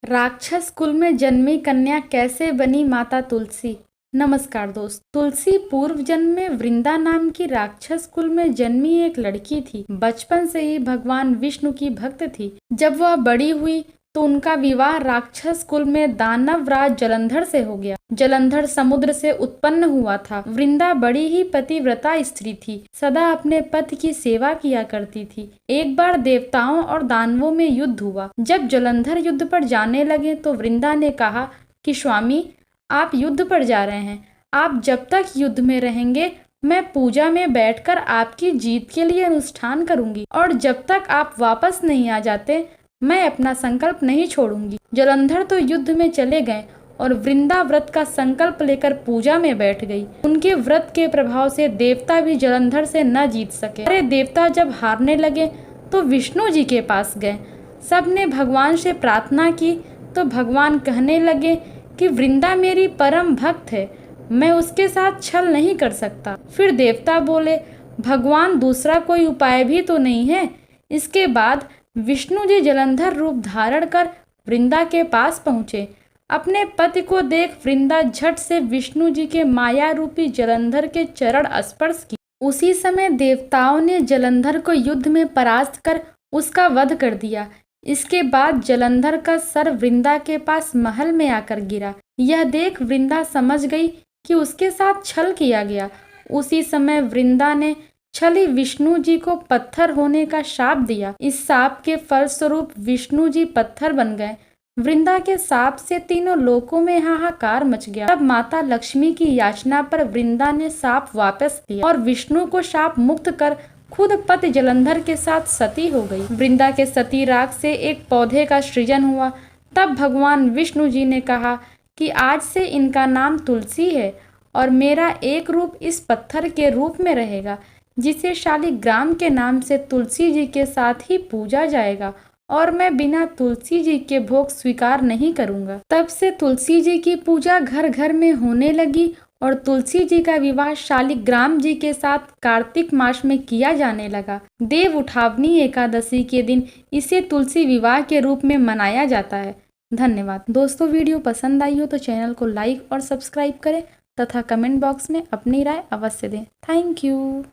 राक्षस कुल में जन्मी कन्या कैसे बनी माता तुलसी। नमस्कार दोस्त, तुलसी पूर्व जन्म में वृंदा नाम की राक्षस कुल में जन्मी एक लड़की थी। बचपन से ही भगवान विष्णु की भक्त थी। जब वह बड़ी हुई तो उनका विवाह राक्षस कुल में दानव राज जलंधर से हो गया। जलंधर समुद्र से उत्पन्न हुआ था। वृंदा बड़ी ही पतिव्रता स्त्री थी, सदा अपने पति की सेवा किया करती थी। एक बार देवताओं और दानवों में युद्ध हुआ। जब जलंधर युद्ध पर जाने लगे तो वृंदा ने कहा कि स्वामी, आप युद्ध पर जा रहे हैं, आप जब तक युद्ध में रहेंगे मैं पूजा में बैठकर आपकी जीत के लिए अनुष्ठान करूंगी, और जब तक आप वापस नहीं आ जाते मैं अपना संकल्प नहीं छोड़ूंगी। जलंधर तो युद्ध में चले गए और वृंदा व्रत का संकल्प लेकर पूजा में बैठ गई। उनके व्रत के प्रभाव से देवता भी जलंधर से न जीत सके। अरे देवता जब हारने लगे तो विष्णु जी के पास गए। सबने भगवान से प्रार्थना की तो भगवान कहने लगे कि वृंदा मेरी परम भक्त है, मैं उसके साथ छल नहीं कर सकता। फिर देवता बोले, भगवान दूसरा कोई उपाय भी तो नहीं है। इसके बाद विष्णु जी जलंधर रूप धारण कर वृंदा के पास पहुँचे। अपने पति को देख वृंदा झट से विष्णु जी के माया रूपी जलंधर के चरण स्पर्श की। उसी समय देवताओं ने जलंधर को युद्ध में परास्त कर उसका वध कर दिया। इसके बाद जलंधर का सर वृंदा के पास महल में आकर गिरा। यह देख वृंदा समझ गई कि उसके साथ छल किया गया। उसी समय वृंदा ने छली विष्णु जी को पत्थर होने का शाप दिया। इस शाप के फलस्वरूप विष्णु जी पत्थर बन गए। वृंदा के शाप से तीनों लोकों में हाहाकार मच गया। तब माता लक्ष्मी की याचना पर वृंदा ने शाप वापस लिया और विष्णु को शाप मुक्त कर खुद पति जलंधर के साथ सती हो गई। वृंदा के सती राग से एक पौधे का सृजन हुआ। तब भगवान विष्णु जी ने कहा कि आज से इनका नाम तुलसी है और मेरा एक रूप इस पत्थर के रूप में रहेगा, जिसे शालिग्राम के नाम से तुलसी जी के साथ ही पूजा जाएगा, और मैं बिना तुलसी जी के भोग स्वीकार नहीं करूंगा। तब से तुलसी जी की पूजा घर घर में होने लगी और तुलसी जी का विवाह शालिग्राम जी के साथ कार्तिक मास में किया जाने लगा। देव उठावनी एकादशी के दिन इसे तुलसी विवाह के रूप में मनाया जाता है। धन्यवाद दोस्तों, वीडियो पसंद आई हो तो चैनल को लाइक और सब्सक्राइब करें तथा कमेंट बॉक्स में अपनी राय अवश्य दें। Thank you.